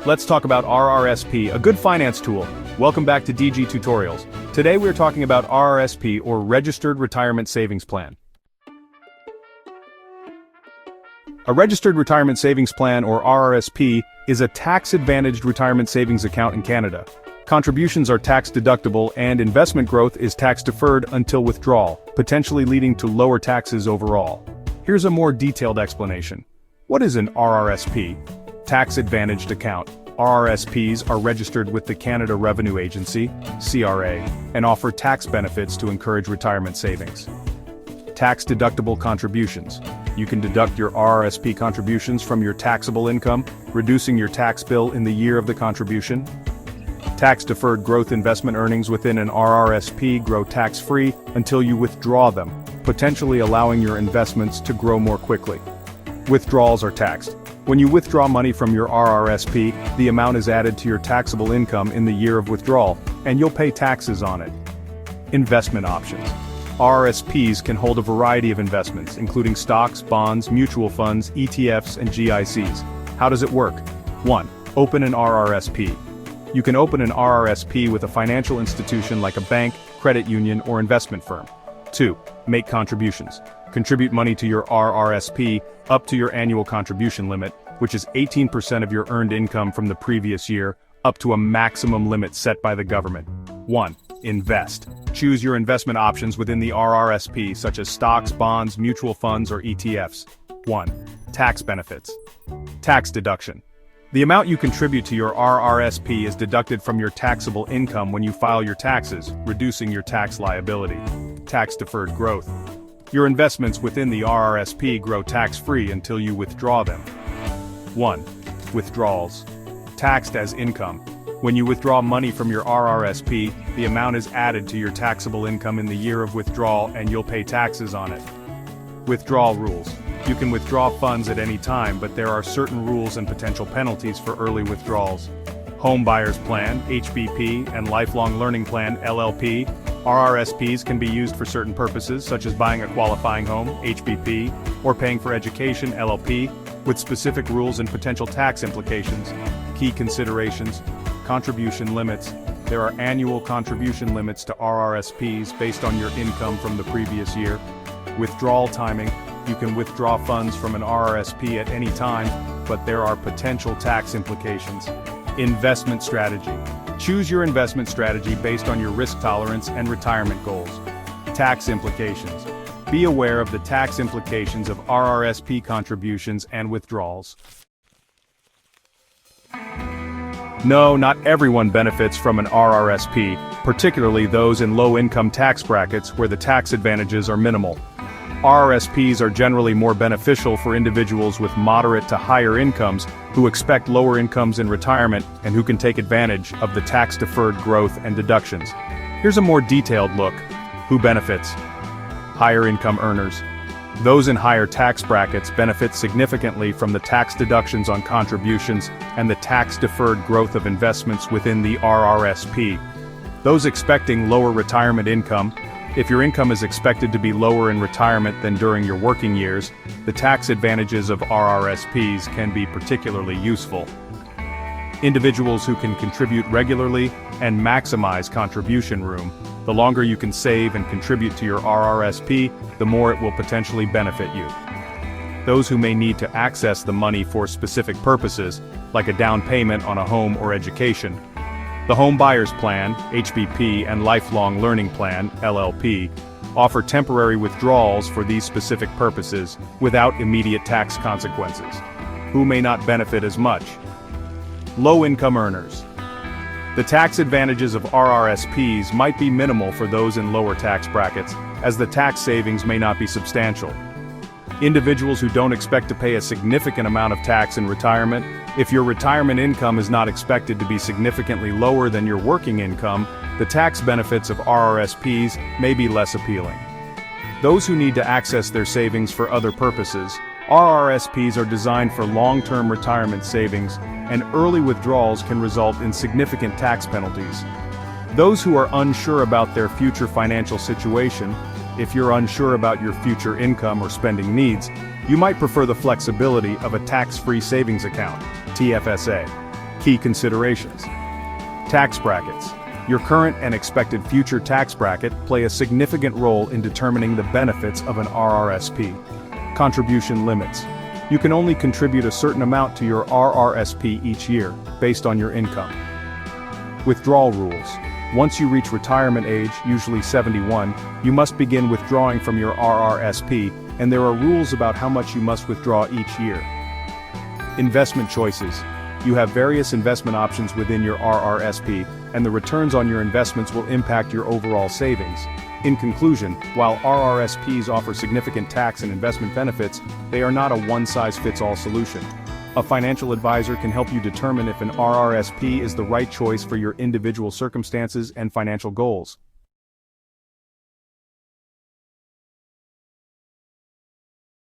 Let's talk about RRSP, a good finance tool. Welcome back to Djji Tutorials. Today we're talking about RRSP, or Registered Retirement Savings Plan. A Registered Retirement Savings Plan, or RRSP, is a tax-advantaged retirement savings account in Canada. Contributions are tax-deductible and investment growth is tax-deferred until withdrawal, potentially leading to lower taxes overall. Here's a more detailed explanation. What is an RRSP? Tax-advantaged account. RRSPs are registered with the Canada Revenue Agency, CRA, and offer tax benefits to encourage retirement savings. Tax-deductible contributions. You can deduct your RRSP contributions from your taxable income, reducing your tax bill in the year of the contribution. Tax-deferred growth investment earnings within an RRSP grow tax-free until you withdraw them, potentially allowing your investments to grow more quickly. Withdrawals are taxed. When you withdraw money from your RRSP, the amount is added to your taxable income in the year of withdrawal, and you'll pay taxes on it. Investment options. RRSPs can hold a variety of investments, including stocks, bonds, mutual funds, ETFs, and GICs. How does it work? 1. Open an RRSP. You can open an RRSP with a financial institution like a bank, credit union, or investment firm. 2. Make contributions. Contribute money to your RRSP up to your annual contribution limit, which is 18% of your earned income from the previous year, up to a maximum limit set by the government. 1. Invest. Choose your investment options within the RRSP, such as stocks, bonds, mutual funds, or ETFs. 1. Tax benefits. Tax deduction. The amount you contribute to your RRSP is deducted from your taxable income when you file your taxes, reducing your tax liability. Tax-deferred growth. Your investments within the RRSP grow tax-free until you withdraw them. 1. Withdrawals. Taxed as income. When you withdraw money from your RRSP, the amount is added to your taxable income in the year of withdrawal and you'll pay taxes on it. Withdrawal rules. You can withdraw funds at any time, but there are certain rules and potential penalties for early withdrawals. Home Buyers Plan, HBP, and Lifelong Learning Plan, LLP. RRSPs can be used for certain purposes, such as buying a qualifying home, HBP, or paying for education, LLP, with specific rules and potential tax implications. Key considerations. Contribution limits. There are annual contribution limits to RRSPs based on your income from the previous year. Withdrawal timing. You can withdraw funds from an RRSP at any time, but there are potential tax implications. Investment strategy. Choose your investment strategy based on your risk tolerance and retirement goals. Tax implications. Be aware of the tax implications of RRSP contributions and withdrawals. No, not everyone benefits from an RRSP, particularly those in low-income tax brackets where the tax advantages are minimal. RRSPs are generally more beneficial for individuals with moderate to higher incomes who expect lower incomes in retirement and who can take advantage of the tax-deferred growth and deductions. Here's a more detailed look. Who benefits? Higher income earners. Those in higher tax brackets benefit significantly from the tax deductions on contributions and the tax-deferred growth of investments within the RRSP. Those expecting lower retirement income. If your income is expected to be lower in retirement than during your working years, the tax advantages of RRSPs can be particularly useful. Individuals who can contribute regularly and maximize contribution room. The longer you can save and contribute to your RRSP, the more it will potentially benefit you. Those who may need to access the money for specific purposes, like a down payment on a home or education. The Home Buyers Plan, HBP, and Lifelong Learning Plan, LLP, offer temporary withdrawals for these specific purposes without immediate tax consequences. Who may not benefit as much? Low-income earners. The tax advantages of RRSPs might be minimal for those in lower tax brackets, as the tax savings may not be substantial. Individuals who don't expect to pay a significant amount of tax in retirement. If your retirement income is not expected to be significantly lower than your working income, the tax benefits of RRSPs may be less appealing. Those who need to access their savings for other purposes. RRSPs are designed for long-term retirement savings, and early withdrawals can result in significant tax penalties. Those who are unsure about their future financial situation. If you're unsure about your future income or spending needs, you might prefer the flexibility of a tax-free savings account, TFSA. Key considerations. Tax brackets. Your current and expected future tax bracket play a significant role in determining the benefits of an RRSP. Contribution limits. You can only contribute a certain amount to your RRSP each year, based on your income. Withdrawal rules. Once you reach retirement age, usually 71, you must begin withdrawing from your RRSP, and there are rules about how much you must withdraw each year. Investment choices. You have various investment options within your RRSP, and the returns on your investments will impact your overall savings. In conclusion, while RRSPs offer significant tax and investment benefits, they are not a one-size-fits-all solution. A financial advisor can help you determine if an RRSP is the right choice for your individual circumstances and financial goals.